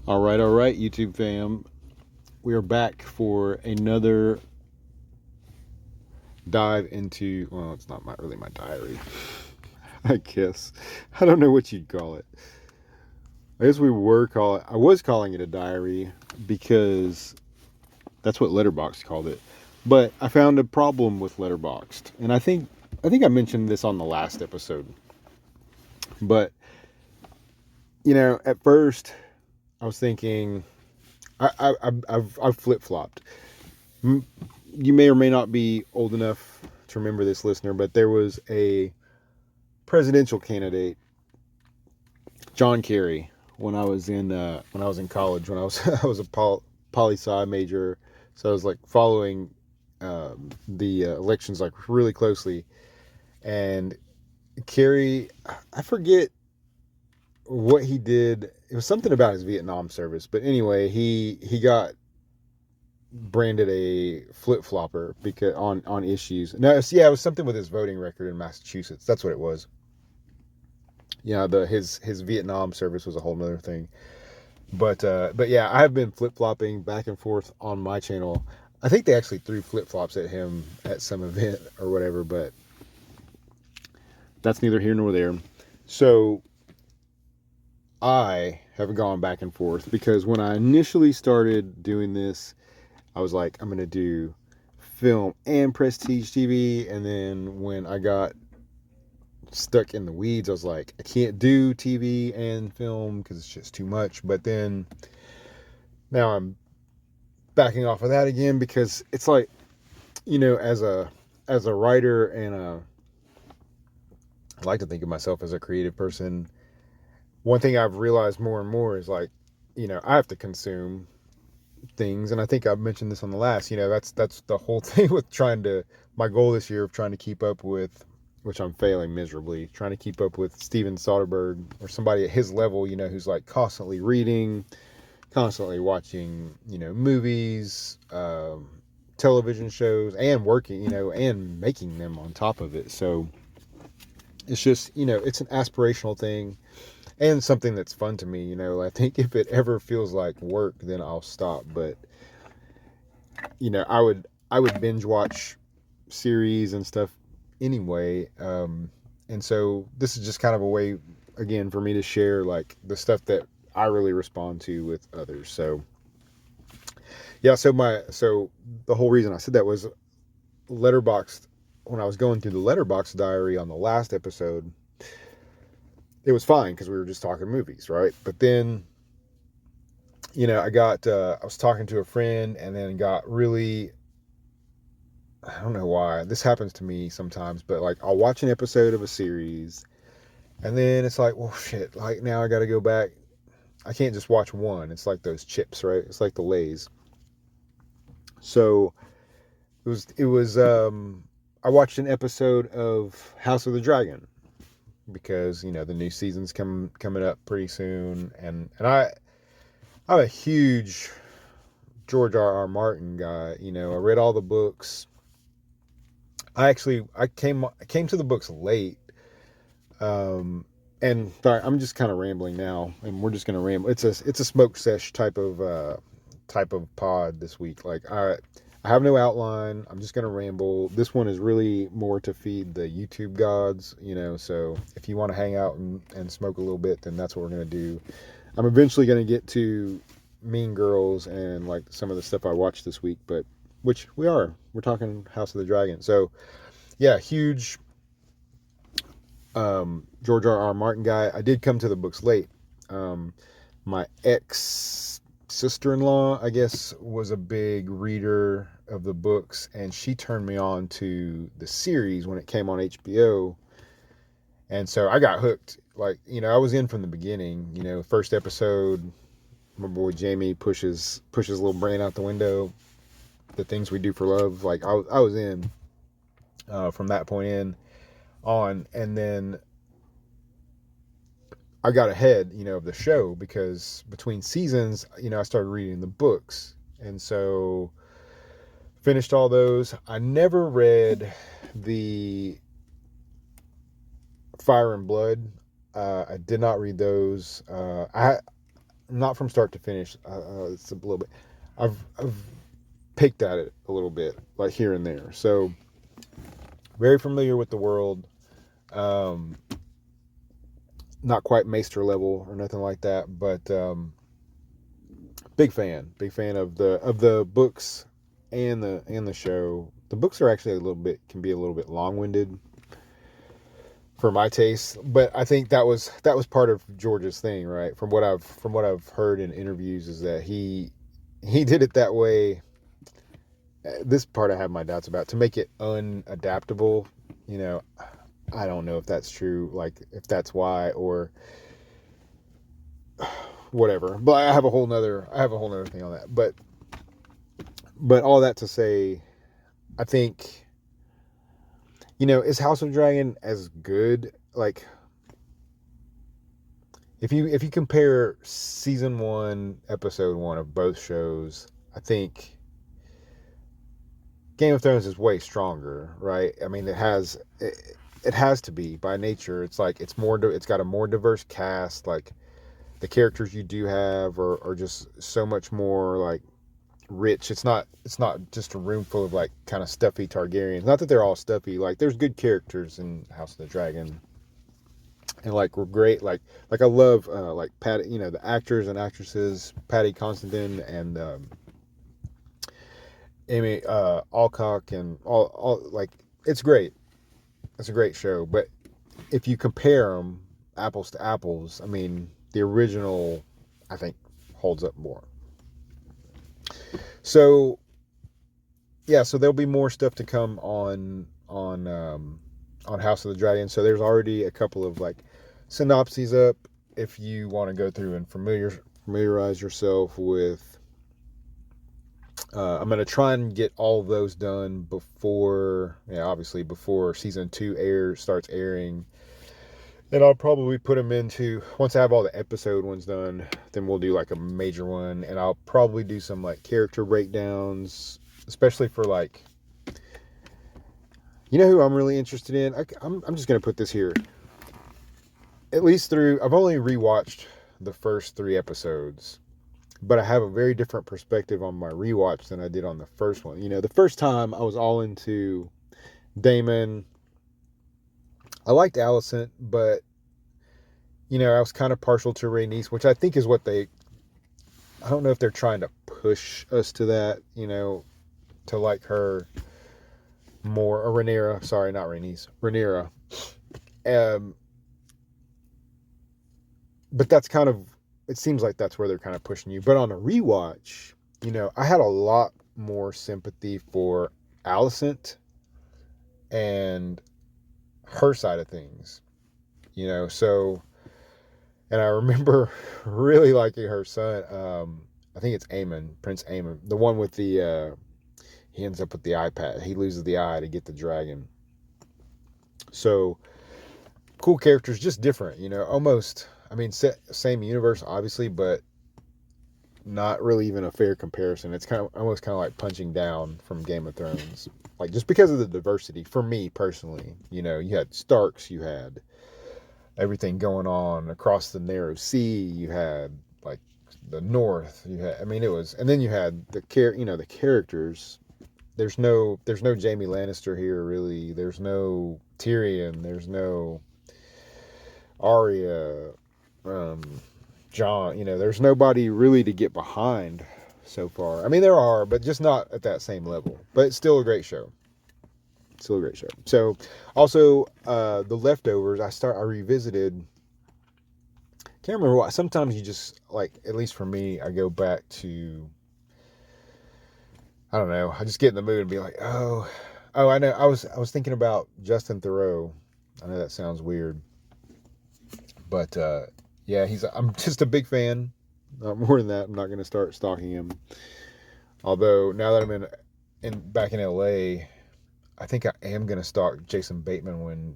All right, YouTube fam. We are back for another dive into, well, it's not really my diary, I guess. I don't know what you'd call it. I guess I was calling it a diary because that's what Letterboxd called it. But I found a problem with Letterboxd. And I think I mentioned this on the last episode. But, at first I was thinking, I've flip flopped. You may or may not be old enough to remember this, listener, but there was a presidential candidate, John Kerry, when I was in college. When I was I was a poli sci major, so I was like following the elections like really closely. And Kerry, I forget what he did. It was something about his Vietnam service, but anyway, he got branded a flip flopper because on issues. No, it was something with his voting record in Massachusetts. That's what it was. His Vietnam service was a whole nother thing. But yeah, I have been flip flopping back and forth on my channel. I think they actually threw flip flops at him at some event or whatever, but that's neither here nor there. So I have gone back and forth because when I initially started doing this, I was like, I'm gonna do film and prestige TV, and then when I got stuck in the weeds, I was like, I can't do TV and film because it's just too much. But then now I'm backing off of that again because it's like, as a writer and I like to think of myself as a creative person. One thing I've realized more and more is like, I have to consume things, and I think I've mentioned this on the last. That's the whole thing with trying to. My goal this year of trying to keep up with, which I'm failing miserably, trying to keep up with Steven Soderbergh or somebody at his level, who's like constantly reading, constantly watching, movies, television shows, and working, and making them on top of it. So it's just, it's an aspirational thing and something that's fun to me. I think if it ever feels like work, then I'll stop. But I would binge watch series and stuff anyway. And so this is just kind of a way, again, for me to share like the stuff that I really respond to with others. So yeah, so the whole reason I said that was Letterboxd. When I was going through the Letterboxd diary on the last episode, it was fine because we were just talking movies, right? But then, I was talking to a friend and then got really, I don't know why this happens to me sometimes, but like I'll watch an episode of a series and then it's like, well, shit, like now I got to go back. I can't just watch one. It's like those chips, right? It's like the Lays. So it was I watched an episode of House of the Dragon because, the new season's coming up pretty soon, and I'm a huge George R. R. Martin guy. I read all the books. I came to the books late. And sorry, I'm just kind of rambling now, and we're just gonna ramble. It's a smoke sesh type of pod this week. Like I have no outline. I'm just gonna ramble. This one is really more to feed the YouTube gods. So if you want to hang out and smoke a little bit, then that's what we're gonna do. I'm eventually gonna get to Mean Girls and like some of the stuff I watched this week, but which we're talking House of the Dragon. So yeah, huge George R. R. Martin guy. I did come to the books late. My ex sister-in-law, I guess, was a big reader of the books, and she turned me on to the series when it came on HBO. And so I got hooked. Like, I was in from the beginning. First episode, my boy Jamie pushes little brain out the window. The things we do for love. Like, I was in from that point in on, and then I got ahead, of the show because between seasons, I started reading the books. And so finished all those. I never read the Fire and Blood. I did not read those. not from start to finish. It's a little bit. I've picked at it a little bit, like here and there. So very familiar with the world. Um, Not quite maester level or nothing like that, but big fan of the books and the show. The books are actually can be a little bit long-winded for my taste, but I think that was part of George's thing, right? From what I've heard in interviews, is that he did it that way. This part I have my doubts about, to make it unadaptable. You know, I don't know if that's true, like if that's why or whatever. But I have a whole nother thing on that. But all that to say, I think, is House of Dragon as good? Like, if you compare season 1, episode 1 of both shows, I think Game of Thrones is way stronger, right? I mean, it has to be by nature. It's like it's got a more diverse cast. Like, the characters you do have are just so much more like rich. It's not just a room full of like kind of stuffy Targaryens. Not that they're all stuffy. Like, there's good characters in House of the Dragon, and like we're great. Like I love like Patty. The actors and actresses, Patty Considine and Amy Alcock, and all like, it's great. It's a great show. But if you compare them apples to apples, I mean, the original, I think, holds up more. So yeah, so there'll be more stuff to come on House of the Dragon. So there's already a couple of like synopses up if you want to go through and familiarize yourself with. I'm going to try and get all of those done before season 2 starts airing. And I'll probably put them into, once I have all the episode ones done, then we'll do like a major one. And I'll probably do some like character breakdowns, especially for like, who I'm really interested in? I'm just going to put this here. At least I've only rewatched the first 3 episodes, but I have a very different perspective on my rewatch than I did on the first one. The first time I was all into Daemon. I liked Alicent, but I was kind of partial to Rhaenys, which I think is what I don't know if they're trying to push us to that, to like her more, or Rhaenyra. Sorry, not Rhaenys, Rhaenyra. But that's kind of, it seems like that's where they're kind of pushing you. But on a rewatch, I had a lot more sympathy for Alicent and her side of things, so, and I remember really liking her son. I think it's Prince Aemon, the one with the, he ends up with the eye patch. He loses the eye to get the dragon. So cool characters, just different, almost, I mean, same universe, obviously, but not really even a fair comparison. It's almost kind of like punching down from Game of Thrones. Like, just because of the diversity, for me personally, you had Starks, you had everything going on across the narrow sea, you had like the North, it was, and then you had the characters. There's no Jaime Lannister here, really. There's no Tyrion. There's no Arya, Jon. There's nobody really to get behind so far. I mean, there are, but just not at that same level. But it's still a great show. So, also, The Leftovers, I revisited. Can't remember why. Sometimes you just, like, at least for me, I go back to, I don't know, I just get in the mood and be like, oh, I know, I was thinking about Justin Theroux. I know that sounds weird, but yeah, I'm just a big fan. Not more than that, I'm not going to start stalking him. Although now that I'm back in LA, I think I am going to stalk Jason Bateman when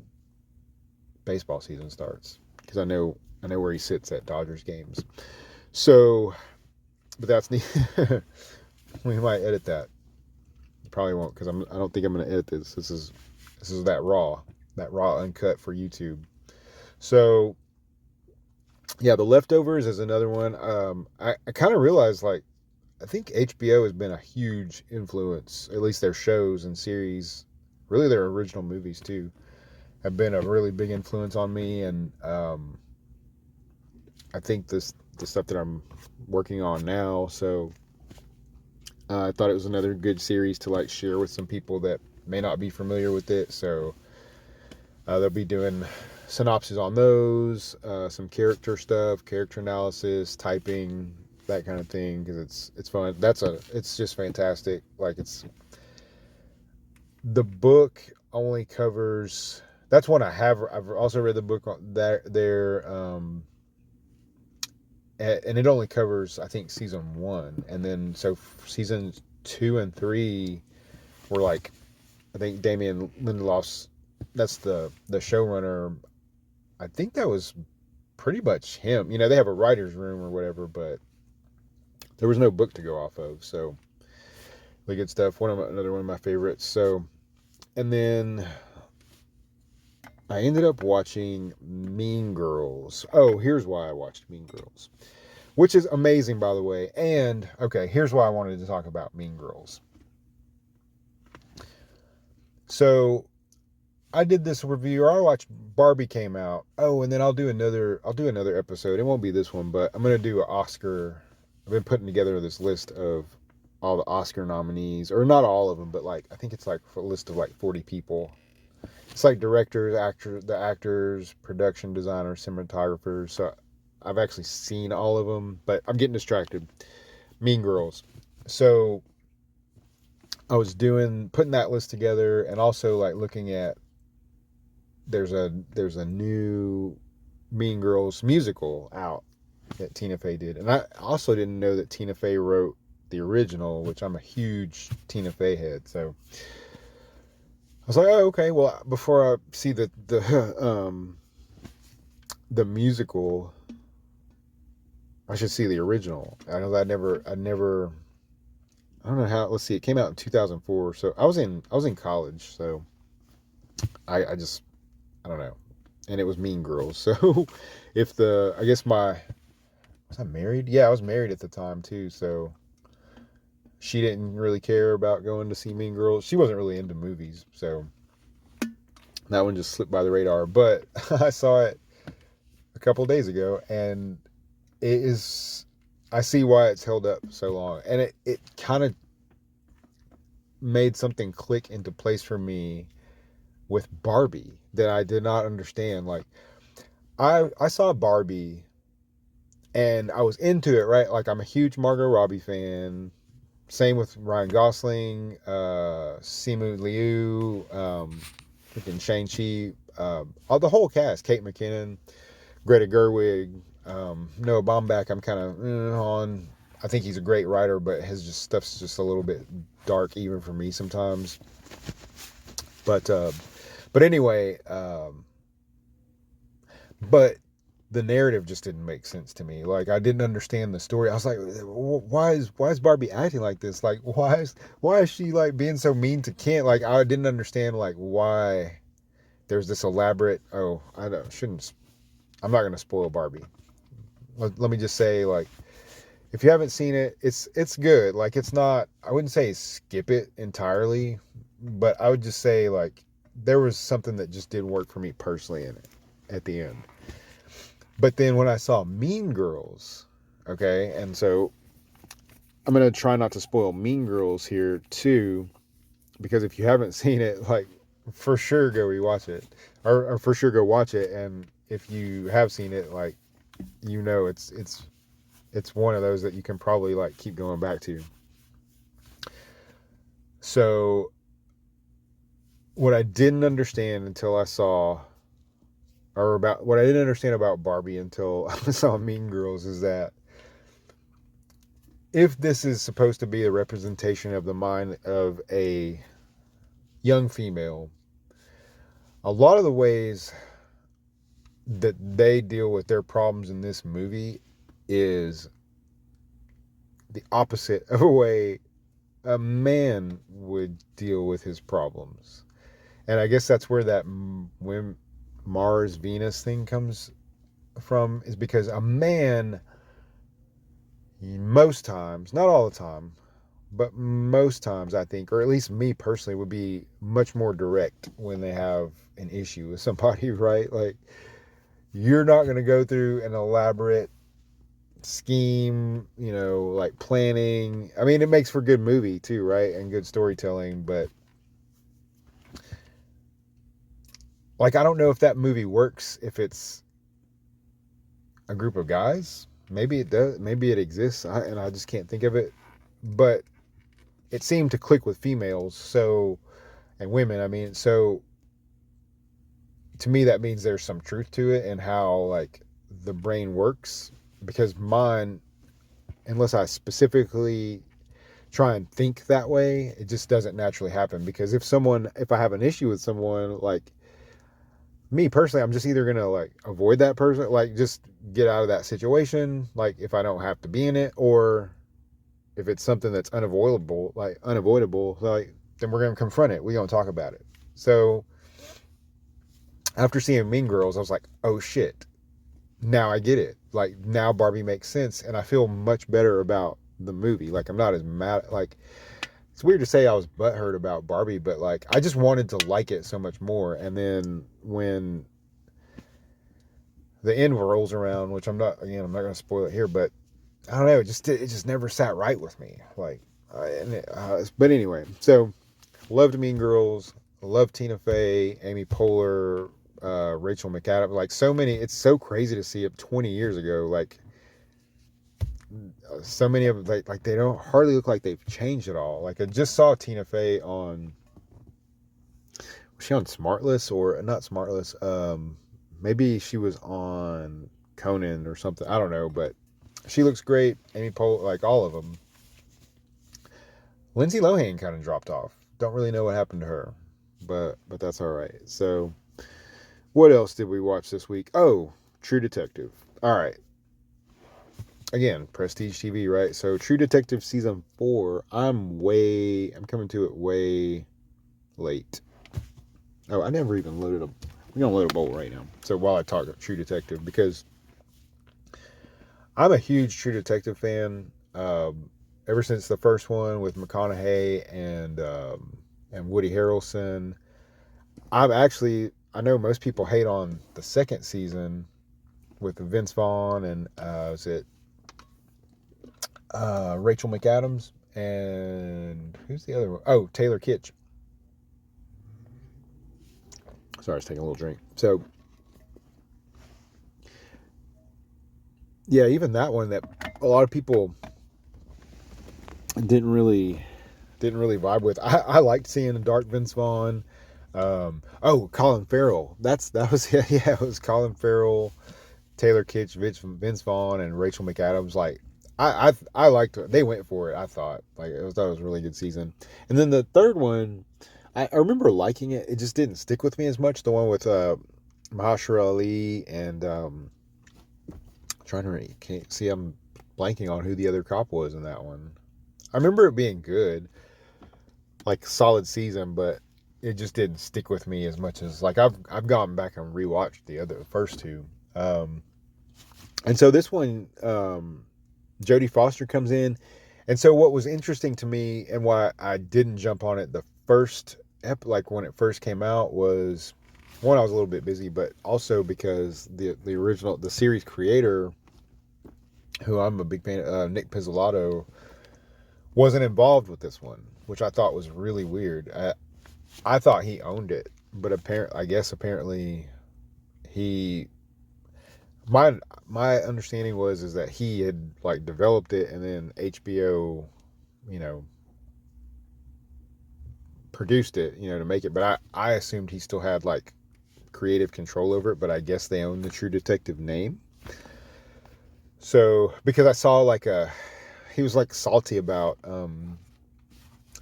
baseball season starts, because I know where he sits at Dodgers games. So, but that's neat. We might edit that. Probably won't, because I don't think I'm going to edit this. This is that raw uncut for YouTube. So Yeah, The Leftovers is another one. I kind of realized, like, I think HBO has been a huge influence, at least their shows and series, really their original movies too, have been a really big influence on me. And I think the stuff that I'm working on now. So I thought it was another good series to like share with some people that may not be familiar with it. So they'll be doing synopses on those, some character stuff, character analysis, typing, that kind of thing, because it's fun. It's just fantastic. Like, it's the book only covers. That's one I have. I've also read the book on that there, and it only covers, I think, season 1, and then so seasons 2 and 3 were like, I think Damien Lindelof's, that's the showrunner. I think that was pretty much him. You know, they have a writer's room or whatever, but there was no book to go off of. So really good stuff. Another one of my favorites. So, and then I ended up watching Mean Girls. Oh, here's why I watched Mean Girls, which is amazing, by the way. And okay, here's why I wanted to talk about Mean Girls. So I did this review, or I watched Barbie came out. Oh, and then I'll do another episode. It won't be this one, but I'm gonna do an Oscar. I've been putting together this list of all the Oscar nominees, or not all of them, but like I think it's like a list of like 40 people. It's like directors, actors, production designers, cinematographers. So I've actually seen all of them, but I'm getting distracted. Mean Girls. So I was putting that list together, and also like looking at, there's a new Mean Girls musical out that Tina Fey did. And I also didn't know that Tina Fey wrote the original, which I'm a huge Tina Fey head. So I was like, oh, okay. Well, before I see the musical, I should see the original. I know that I never, I don't know how. Let's see. It came out in 2004, so I was in college. So I just, I don't know. And it was Mean Girls. So if I guess was I married? Yeah, I was married at the time too. So she didn't really care about going to see Mean Girls. She wasn't really into movies, so that one just slipped by the radar. But I saw it a couple days ago, and it is. I see why it's held up so long, and it kind of made something click into place for me with Barbie that I did not understand. Like, I saw Barbie and I was into it, right? Like, I'm a huge Margot Robbie fan. Same with Ryan Gosling, Simu Liu, freaking Shang-Chi, all the whole cast, Kate McKinnon, Greta Gerwig, Noah Baumbach. I'm kind of on. I think he's a great writer, but his stuff's just a little bit dark even for me sometimes. But anyway, but the narrative just didn't make sense to me. Like, I didn't understand the story. I was like, why is Barbie acting like this? Like, why is she like being so mean to Kent? Like, I didn't understand like why there's this elaborate. Oh, I don't shouldn't. I'm not gonna spoil Barbie. Let me just say, like, if you haven't seen it, it's good. Like, it's not. I wouldn't say skip it entirely, but I would just say, like, there was something that just didn't work for me personally in it at the end. But then when I saw Mean Girls, okay, and so I'm going to try not to spoil Mean Girls here too, because if you haven't seen it, like, for sure go rewatch it, or for sure go watch it. And if you have seen it, like, you know, it's one of those that you can probably like keep going back to. So what I didn't understand until I saw, or about what I didn't understand about Barbie until I saw Mean Girls, is that if this is supposed to be a representation of the mind of a young female, a lot of the ways that they deal with their problems in this movie is the opposite of a way a man would deal with his problems. And I guess that's where that when Mars Venus thing comes from is because a man, most times, not all the time, but most times I think, or at least me personally, would be much more direct when they have an issue with somebody, right? Like, you're not going to go through an elaborate scheme, like planning. I mean, it makes for good movie too, right? And good storytelling, but like, I don't know if that movie works if it's a group of guys. Maybe it does. Maybe it exists, and I just can't think of it. But it seemed to click with females, and women. I mean, so to me, that means there's some truth to it and how like the brain works. Because mine, unless I specifically try and think that way, it just doesn't naturally happen. Because if I have an issue with someone, like me personally, I'm just either gonna like avoid that person, like just get out of that situation, like if I don't have to be in it, or if it's something that's unavoidable, like then we're gonna confront it. We're gonna talk about it. So after seeing Mean Girls, I was like, oh shit, now I get it. Like, now Barbie makes sense, and I feel much better about the movie. Like, I'm not as mad. Like, it's weird to say I was butthurt about Barbie, but like, I just wanted to like it so much more. And then when the end rolls around, which I'm not going to spoil it here, but I don't know, it just never sat right with me. Like, but anyway, so loved Mean Girls, loved Tina Fey, Amy Poehler, Rachel McAdams, like so many. It's so crazy to see it 20 years ago. Like, so many of them, like they don't hardly look like they've changed at all. Like, I just saw Tina Fey on, was she on Smartless or not Smartless? Maybe she was on Conan or something. I don't know, but she looks great. Amy Poehler, like all of them. Lindsay Lohan kind of dropped off. Don't really know what happened to her, but that's all right. So, what else did we watch this week? Oh, True Detective. All right. Again, Prestige TV, right? So, True Detective season 4. I'm coming to it way late. Oh, I never even loaded a. We're gonna load a bolt right now. So while I talk True Detective, because I'm a huge True Detective fan. Ever since the first one with McConaughey and Woody Harrelson, I know most people hate on the second season with Vince Vaughn and is it Rachel McAdams and who's the other one? Oh, Taylor Kitsch. Sorry, I was taking a little drink. So yeah, even that one that a lot of people didn't really vibe with. I liked seeing the dark Vince Vaughn. Colin Farrell. That was yeah, it was Colin Farrell, Taylor Kitsch, Vince Vaughn, and Rachel McAdams. Like, I liked it. They went for it. I thought it was a really good season. And then the third one, I remember liking it. It just didn't stick with me as much. The one with Mahershala Ali and trying to can't see. I'm blanking on who the other cop was in that one. I remember it being good, like solid season, but it just didn't stick with me as much as like I've gone back and rewatched the first two. And so this one, Jodie Foster comes in. And so what was interesting to me and why I didn't jump on it the first like when it first came out was, one, I was a little bit busy, but also because the series creator, who I'm a big fan of, Nick Pizzolatto, wasn't involved with this one, which I thought was really weird. I thought he owned it, but apparently he. My understanding is that he had like developed it, and then HBO, you know, produced it, to make it. But I assumed he still had like creative control over it. But I guess they own the True Detective name. So because I saw he was like salty about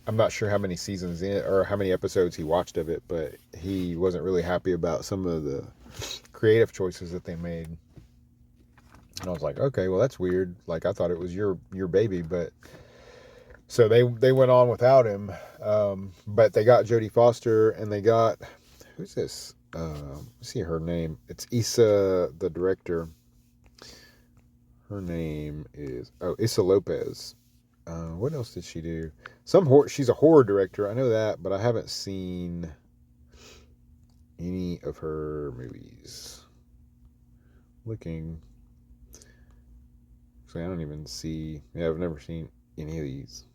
I'm not sure how many seasons in or how many episodes he watched of it, but he wasn't really happy about some of the creative choices that they made. And I was like, okay, well, that's weird. Like, I thought it was your baby, but so they went on without him. But they got Jodie Foster, and they got, who's this? Let's see her name. It's Issa, the director. Her name is Issa Lopez. What else did she do? She's a horror director. I know that, but I haven't seen any of her movies. Looking. Actually, I don't even see. Yeah, I've never seen any of these.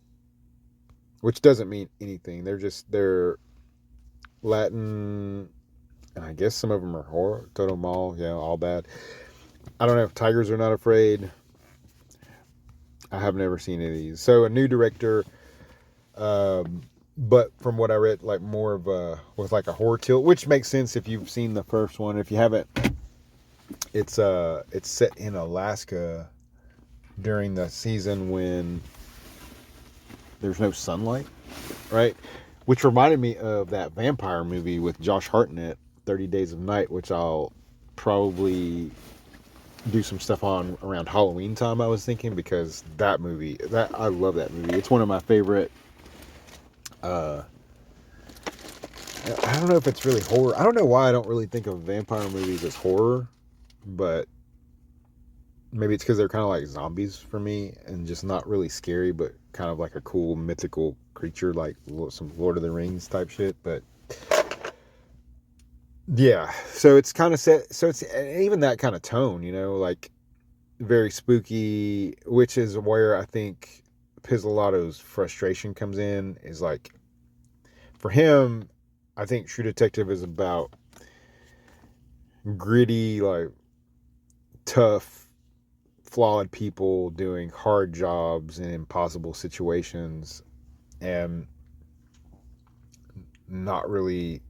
Which doesn't mean anything. They're Latin, and I guess some of them are horror. Total Mall, yeah, all bad. I don't know if Tigers Are Not Afraid. I have never seen any of these. So a new director, but from what I read, like more of with like a horror tilt, which makes sense if you've seen the first one. If you haven't, it's set in Alaska during the season when there's no sunlight, right? Which reminded me of that vampire movie with Josh Hartnett, 30 Days of Night, which I'll probably do some stuff on around Halloween time, I was thinking, because I love that movie. It's one of my favorite. I don't know if it's really horror. I don't know why I don't really think of vampire movies as horror, but maybe it's because they're kind of like zombies for me and just not really scary, but kind of like a cool mythical creature, like some Lord of the Rings type shit. But yeah, so it's kind of set. So it's even that kind of tone, like very spooky, which is where I think Pizzolatto's frustration comes in. Is like, for him, I think True Detective is about gritty, like tough, flawed people doing hard jobs in impossible situations, and not really,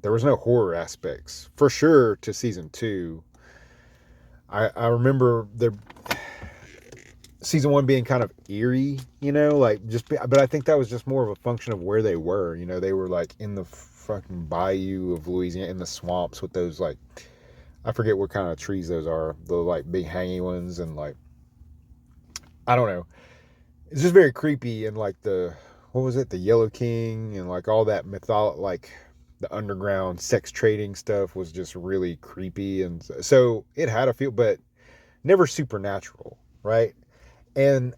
there was no horror aspects for sure to season 2. I remember season 1 being kind of eerie, but I think that was just more of a function of where they were. They were like in the fucking bayou of Louisiana, in the swamps with those, like, I forget what kind of trees those are, the like big hanging ones, and like, I don't know. It's just very creepy, and like what was it? The Yellow King and like all that like the underground sex trading stuff was just really creepy, and so it had a feel, but never supernatural, right? And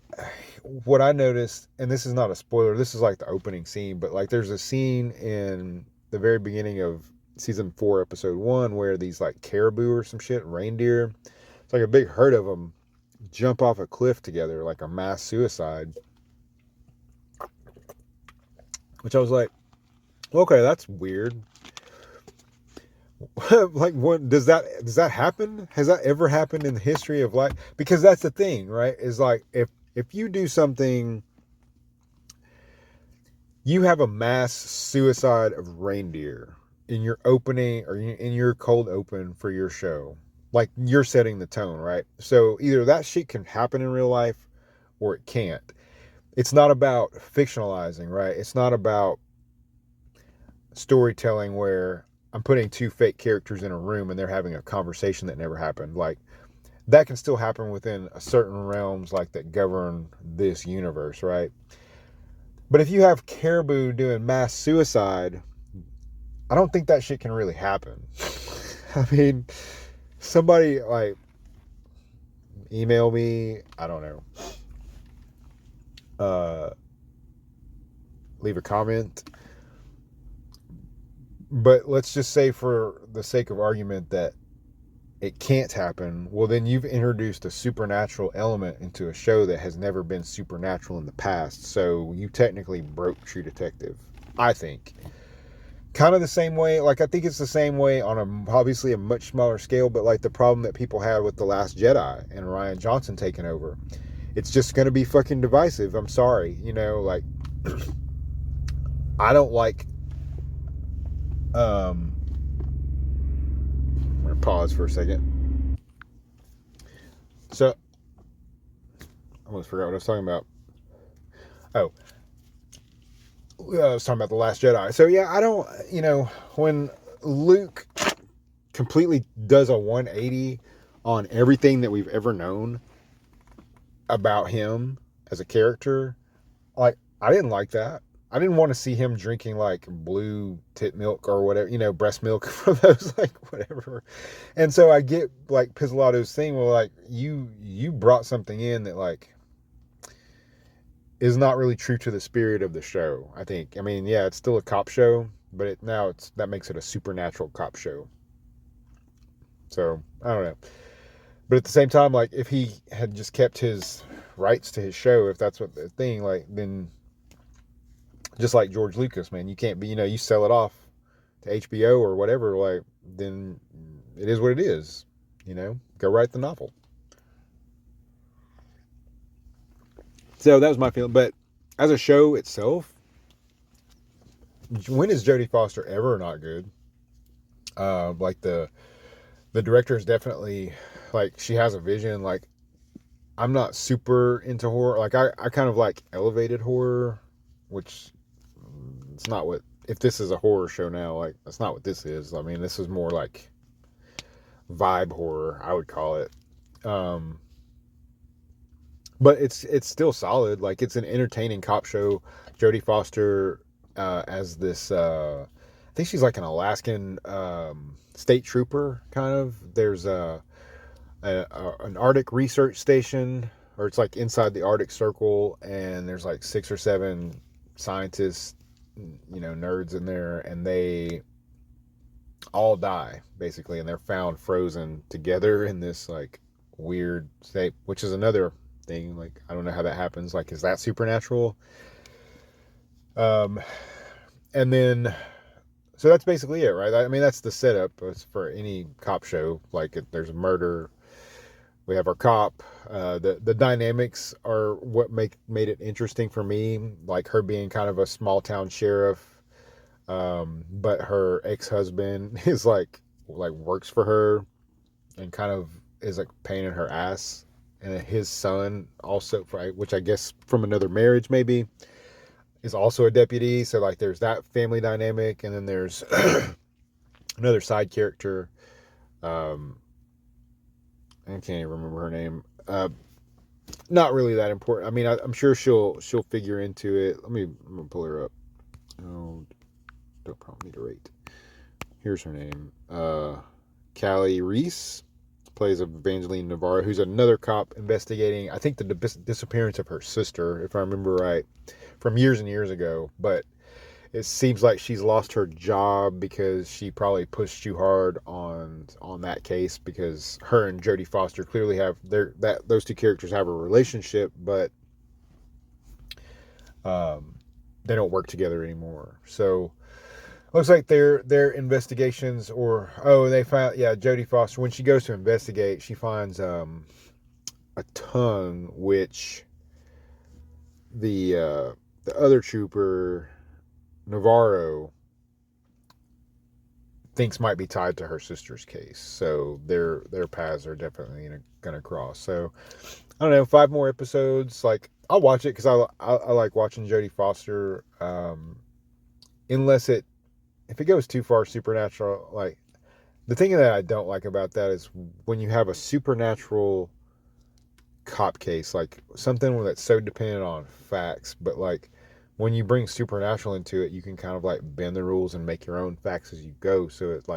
what I noticed, and this is not a spoiler, this is like the opening scene, but like there's a scene in the very beginning of season 4, episode 1, where these like caribou or some shit, reindeer, it's like a big herd of them jump off a cliff together, like a mass suicide. Which I was like, okay, that's weird. Like, what does that happen? Has that ever happened in the history of life? Because that's the thing, right? Is like, if you do something, you have a mass suicide of reindeer in your opening or in your cold open for your show, like, you're setting the tone, right? So either that shit can happen in real life or it can't. It's not about fictionalizing, right? It's not about storytelling where I'm putting two fake characters in a room and they're having a conversation that never happened. Like, that can still happen within a certain realms, like, that govern this universe, right? But if you have caribou doing mass suicide, I don't think that shit can really happen. I mean, somebody, like, email me, I don't know, leave a comment. But let's just say, for the sake of argument, that it can't happen. Well, then you've introduced a supernatural element into a show that has never been supernatural in the past. So you technically broke True Detective, I think. Kind of the same way, like, I think it's the same way on obviously a much smaller scale, but like the problem that people had with The Last Jedi and Rian Johnson taking over. It's just going to be fucking divisive. I'm sorry. Like, I don't like, I'm going to pause for a second. So, I almost forgot what I was talking about. Oh, I was talking about The Last Jedi. So yeah, I don't, when Luke completely does a 180 on everything that we've ever known about him as a character, like, I didn't like that. I didn't want to see him drinking like blue tit milk or whatever, breast milk from those, like whatever. And so I get like Pizzolatto's thing, well, like you brought something in that like is not really true to the spirit of the show. I think. I mean, yeah, it's still a cop show, but that makes it a supernatural cop show. So I don't know. But at the same time, like if he had just kept his rights to his show, if that's what the thing, like then just like George Lucas, man, you can't be, you sell it off to HBO or whatever, like then it is what it is. Go write the novel. So that was my feeling. But as a show itself, when is Jodie Foster ever not good? Like the director is definitely like she has a vision. Like I'm not super into horror. Like I kind of like elevated horror, which it's not what, if this is a horror show now, like that's not what this is. I mean, this is more like vibe horror, I would call it. But it's still solid. Like it's an entertaining cop show. Jodie Foster as this I think she's like an Alaskan state trooper kind of. There's an Arctic research station, or it's like inside the Arctic Circle, and there's like 6 or 7 scientists, nerds in there, and they all die basically, and they're found frozen together in this like weird state, which is another thing. Like I don't know how that happens. Like, is that supernatural? Um, and then so that's basically it, right? I mean, that's the setup for any cop show. Like, there's a murder. We have our cop. The dynamics are what made it interesting for me. Like her being kind of a small town sheriff, but her ex-husband is like works for her and kind of is like pain in her ass. And his son also, which I guess from another marriage maybe, is also a deputy. So like there's that family dynamic, and then there's another side character. I can't even remember her name. Not really that important. I mean, I'm sure she'll figure into it. I'm gonna pull her up. Oh, don't prompt me to rate. Here's her name. Callie Reese plays Evangeline Navarro, who's another cop investigating, I think, the disappearance of her sister, if I remember right, from years and years ago. But it seems like she's lost her job because she probably pushed too hard on that case, because her and Jodie Foster clearly have those two characters have a relationship, but they don't work together anymore. So looks like their investigations, they found, Jodie Foster, when she goes to investigate, she finds a tongue which the other trooper Navarro thinks might be tied to her sister's case. So their paths are definitely gonna cross. So I don't know, 5 more episodes. Like I'll watch it because I like watching Jodie Foster. Unless if it goes too far supernatural, like the thing that I don't like about that is when you have a supernatural cop case, like something that's so dependent on facts, but like when you bring supernatural into it, you can kind of like bend the rules and make your own facts as you go. So it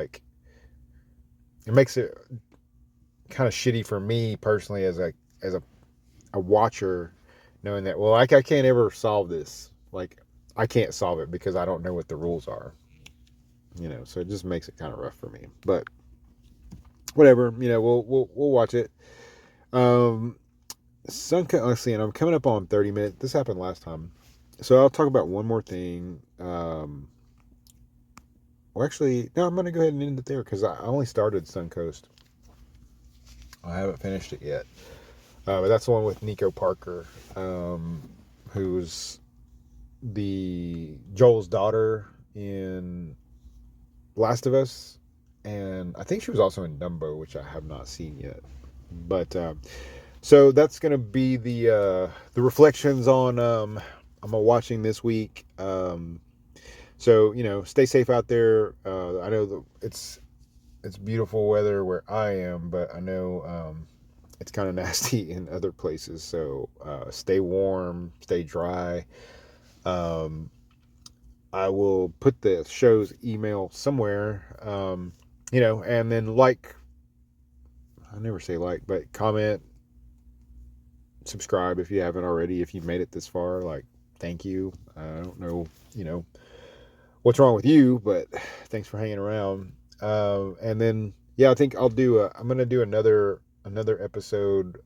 makes it kind of shitty for me personally as a watcher, knowing that, well, like I can't ever solve this. Like I can't solve it because I don't know what the rules are. So it just makes it kind of rough for me. But whatever, we'll watch it. Let's see, and I'm coming up on 30 minutes. This happened last time. So I'll talk about one more thing. Well, actually, no, I'm going to go ahead and end it there because I only started Suncoast. I haven't finished it yet. But that's the one with Nico Parker, who's Joel's daughter in Last of Us. And I think she was also in Dumbo, which I have not seen yet. But so that's going to be the reflections on I'm watching this week. So stay safe out there. I know it's beautiful weather where I am, but I know it's kind of nasty in other places. So stay warm, stay dry. I will put the show's email somewhere, and then I never say like, but comment, subscribe if you haven't already. If you've made it this far, like, thank you. I don't know, what's wrong with you, but thanks for hanging around. And then, yeah, I think I'm going to do another episode.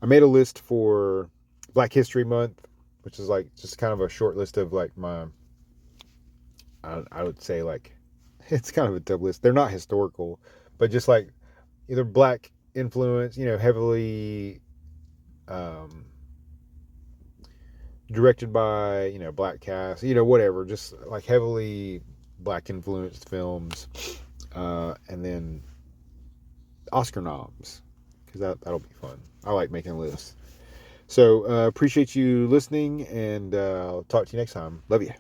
I made a list for Black History Month, which is like just kind of a short list of like I would say like, it's kind of a tough list. They're not historical, but just like either black influence, heavily directed by, black cast, whatever, just like heavily black influenced films, and then Oscar noms, because that'll be fun. I like making lists. So appreciate you listening, and I'll talk to you next time. Love you.